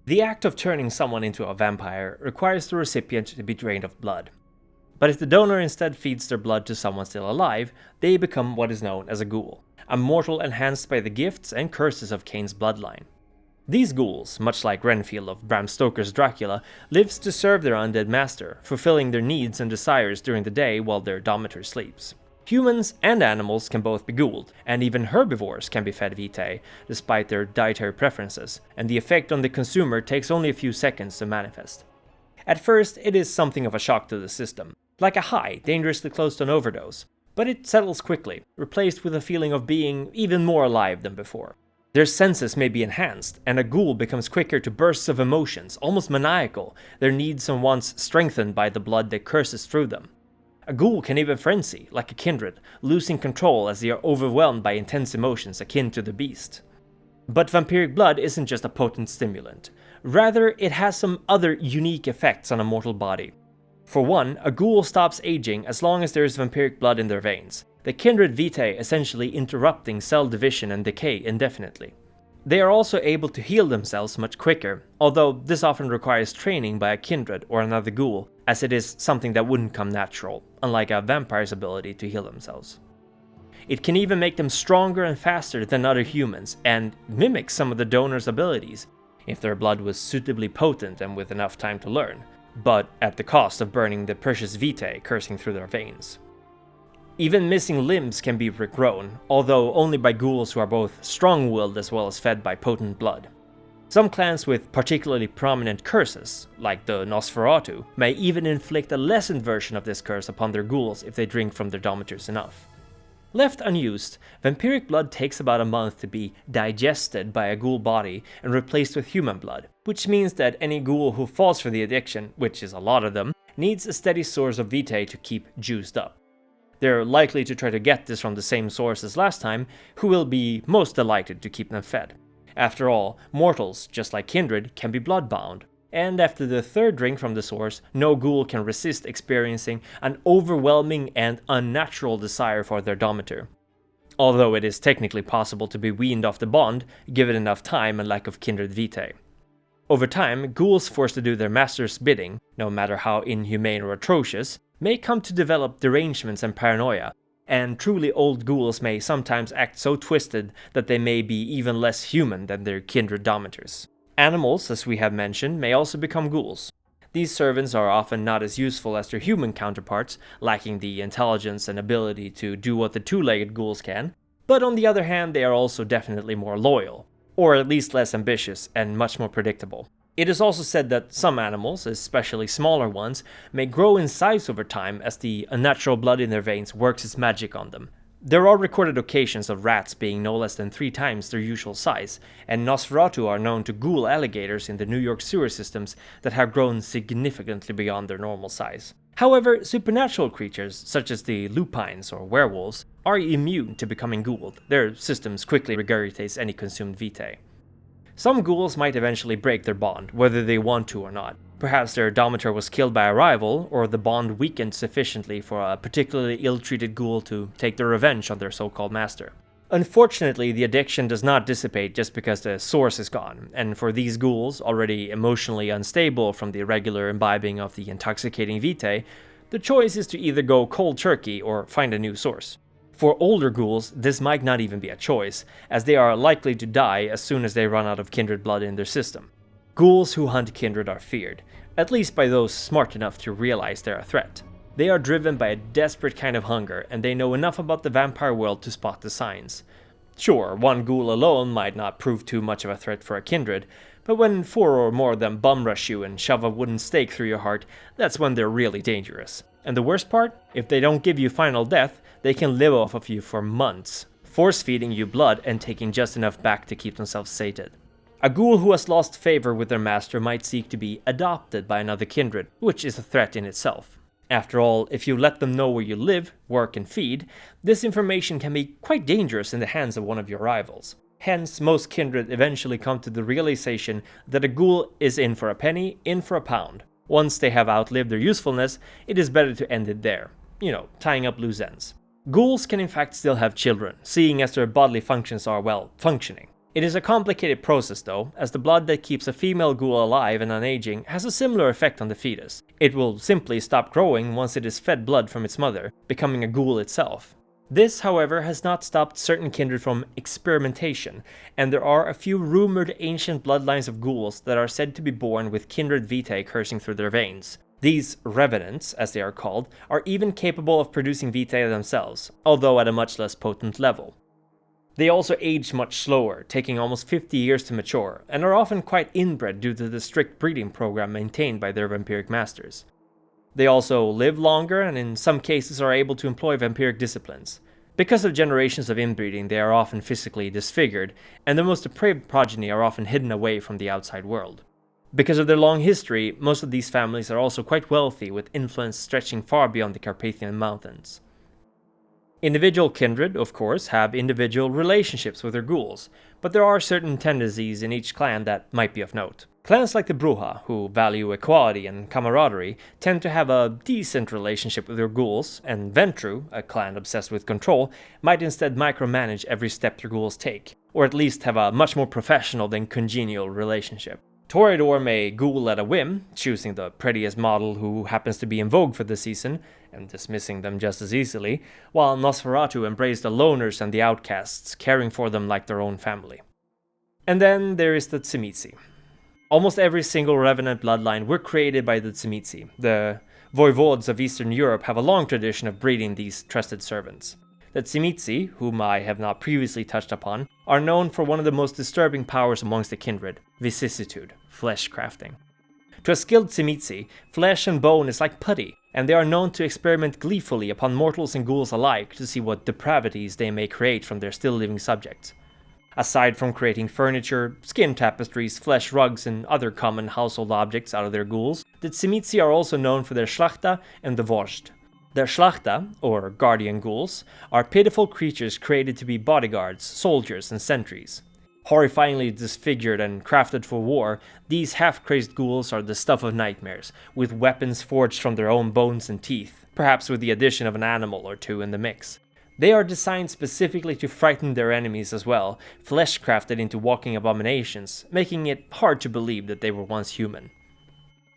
The act of turning someone into a vampire requires the recipient to be drained of blood. But if the donor instead feeds their blood to someone still alive, they become what is known as a ghoul, a mortal enhanced by the gifts and curses of Cain's bloodline. These ghouls, much like Renfield of Bram Stoker's Dracula, lives to serve their undead master, fulfilling their needs and desires during the day while their domitor sleeps. Humans and animals can both be ghouled, and even herbivores can be fed vitae, despite their dietary preferences, and the effect on the consumer takes only a few seconds to manifest. At first, it is something of a shock to the system, like a high dangerously close to an overdose, but it settles quickly, replaced with a feeling of being even more alive than before. Their senses may be enhanced, and a ghoul becomes quicker to bursts of emotions, almost maniacal, their needs and wants strengthened by the blood that courses through them. A ghoul can even frenzy, like a kindred, losing control as they are overwhelmed by intense emotions akin to the beast. But vampiric blood isn't just a potent stimulant. Rather, it has some other unique effects on a mortal body. For one, a ghoul stops aging as long as there is vampiric blood in their veins, the kindred vitae essentially interrupting cell division and decay indefinitely. They are also able to heal themselves much quicker, although this often requires training by a kindred or another ghoul, as it is something that wouldn't come natural, unlike a vampire's ability to heal themselves. It can even make them stronger and faster than other humans, and mimic some of the donor's abilities, if their blood was suitably potent and with enough time to learn, but at the cost of burning the precious vitae coursing through their veins. Even missing limbs can be regrown, although only by ghouls who are both strong-willed as well as fed by potent blood. Some clans with particularly prominent curses, like the Nosferatu, may even inflict a lessened version of this curse upon their ghouls if they drink from their domitors enough. Left unused, vampiric blood takes about a month to be digested by a ghoul body and replaced with human blood, which means that any ghoul who falls for the addiction, which is a lot of them, needs a steady source of vitae to keep juiced up. They're likely to try to get this from the same source as last time, who will be most delighted to keep them fed. After all, mortals, just like Kindred, can be bloodbound, and after the third drink from the source, no ghoul can resist experiencing an overwhelming and unnatural desire for their domitor. Although it is technically possible to be weaned off the bond, given enough time and lack of kindred vitae. Over time, ghouls forced to do their master's bidding, no matter how inhumane or atrocious, may come to develop derangements and paranoia, and truly old ghouls may sometimes act so twisted that they may be even less human than their kindred domitors. Animals, as we have mentioned, may also become ghouls. These servants are often not as useful as their human counterparts, lacking the intelligence and ability to do what the two-legged ghouls can, but on the other hand they are also definitely more loyal, or at least less ambitious and much more predictable. It is also said that some animals, especially smaller ones, may grow in size over time as the unnatural blood in their veins works its magic on them. There are recorded occasions of rats being no less than 3 times their usual size, and Nosferatu are known to ghoul alligators in the New York sewer systems that have grown significantly beyond their normal size. However, supernatural creatures, such as the lupines or werewolves, are immune to becoming ghouled. Their systems quickly regurgitates any consumed vitae. Some ghouls might eventually break their bond, whether they want to or not. Perhaps their domitor was killed by a rival, or the bond weakened sufficiently for a particularly ill-treated ghoul to take their revenge on their so-called master. Unfortunately, the addiction does not dissipate just because the source is gone, and for these ghouls, already emotionally unstable from the irregular imbibing of the intoxicating vitae, the choice is to either go cold turkey or find a new source. For older ghouls, this might not even be a choice, as they are likely to die as soon as they run out of kindred blood in their system. Ghouls who hunt kindred are feared, at least by those smart enough to realize they're a threat. They are driven by a desperate kind of hunger, and they know enough about the vampire world to spot the signs. Sure, one ghoul alone might not prove too much of a threat for a kindred, but when 4 or more of them bum rush you and shove a wooden stake through your heart, that's when they're really dangerous. And the worst part? If they don't give you final death, they can live off of you for months, force-feeding you blood and taking just enough back to keep themselves sated. A ghoul who has lost favor with their master might seek to be adopted by another kindred, which is a threat in itself. After all, if you let them know where you live, work, and feed, this information can be quite dangerous in the hands of one of your rivals. Hence, most kindred eventually come to the realization that a ghoul is in for a penny, in for a pound. Once they have outlived their usefulness, it is better to end it there. Tying up loose ends. Ghouls can in fact still have children, seeing as their bodily functions are, well, functioning. It is a complicated process though, as the blood that keeps a female ghoul alive and unaging has a similar effect on the fetus. It will simply stop growing once it is fed blood from its mother, becoming a ghoul itself. This, however, has not stopped certain kindred from experimentation, and there are a few rumored ancient bloodlines of ghouls that are said to be born with kindred vitae coursing through their veins. These Revenants, as they are called, are even capable of producing vitae themselves, although at a much less potent level. They also age much slower, taking almost 50 years to mature, and are often quite inbred due to the strict breeding program maintained by their vampiric masters. They also live longer and in some cases are able to employ vampiric disciplines. Because of generations of inbreeding, they are often physically disfigured, and the most depraved progeny are often hidden away from the outside world. Because of their long history, most of these families are also quite wealthy, with influence stretching far beyond the Carpathian Mountains. Individual kindred, of course, have individual relationships with their ghouls, but there are certain tendencies in each clan that might be of note. Clans like the Bruja, who value equality and camaraderie, tend to have a decent relationship with their ghouls, and Ventru, a clan obsessed with control, might instead micromanage every step their ghouls take, or at least have a much more professional than congenial relationship. Toreador may ghoul at a whim, choosing the prettiest model who happens to be in vogue for the season, and dismissing them just as easily, while Nosferatu embraced the loners and the outcasts, caring for them like their own family. And then there is the Tzimisce. Almost every single Revenant bloodline were created by the Tzimisce. The voivodes of Eastern Europe have a long tradition of breeding these trusted servants. The Tzimisce, whom I have not previously touched upon, are known for one of the most disturbing powers amongst the kindred, vicissitude, fleshcrafting. To a skilled Tzimisce, flesh and bone is like putty, and they are known to experiment gleefully upon mortals and ghouls alike to see what depravities they may create from their still living subjects. Aside from creating furniture, skin tapestries, flesh rugs, and other common household objects out of their ghouls, the Tzimisce are also known for their Szlachta and Vozhd. Their Szlachta, or guardian ghouls, are pitiful creatures created to be bodyguards, soldiers, and sentries. Horrifyingly disfigured and crafted for war, these half-crazed ghouls are the stuff of nightmares, with weapons forged from their own bones and teeth, perhaps with the addition of an animal or two in the mix. They are designed specifically to frighten their enemies as well, flesh-crafted into walking abominations, making it hard to believe that they were once human.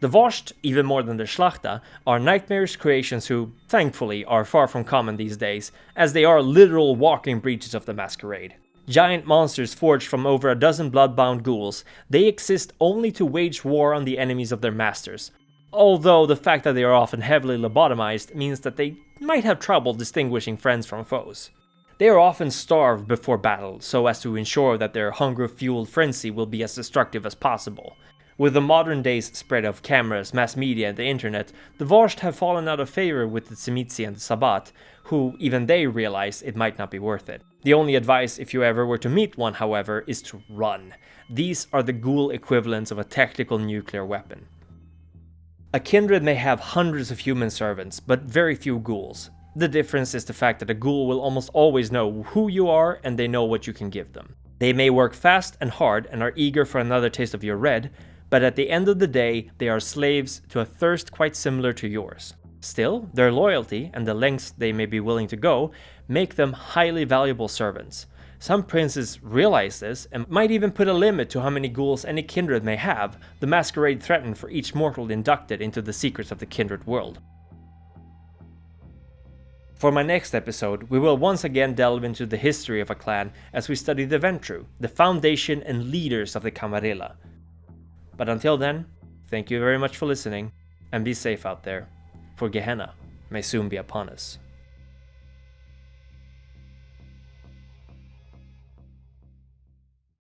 The Vozhd, even more than the Szlachta, are nightmarish creations who, thankfully, are far from common these days, as they are literal walking breaches of the Masquerade. Giant monsters forged from over a dozen blood-bound ghouls, they exist only to wage war on the enemies of their masters, although the fact that they are often heavily lobotomized means that they might have trouble distinguishing friends from foes. They are often starved before battle, so as to ensure that their hunger-fueled frenzy will be as destructive as possible. With the modern day's spread of cameras, mass media, and the internet, the Vozhd have fallen out of favor with the Tzimisce and the Sabbat, who even they realize it might not be worth it. The only advice if you ever were to meet one, however, is to run. These are the ghoul equivalents of a tactical nuclear weapon. A kindred may have hundreds of human servants, but very few ghouls. The difference is the fact that a ghoul will almost always know who you are and they know what you can give them. They may work fast and hard and are eager for another taste of your red, but at the end of the day, they are slaves to a thirst quite similar to yours. Still, their loyalty and the lengths they may be willing to go make them highly valuable servants. Some princes realize this and might even put a limit to how many ghouls any kindred may have, the Masquerade threatened for each mortal inducted into the secrets of the kindred world. For my next episode, we will once again delve into the history of a clan as we study the Ventru, the foundation and leaders of the Camarilla. But until then, thank you very much for listening, and be safe out there, for Gehenna may soon be upon us.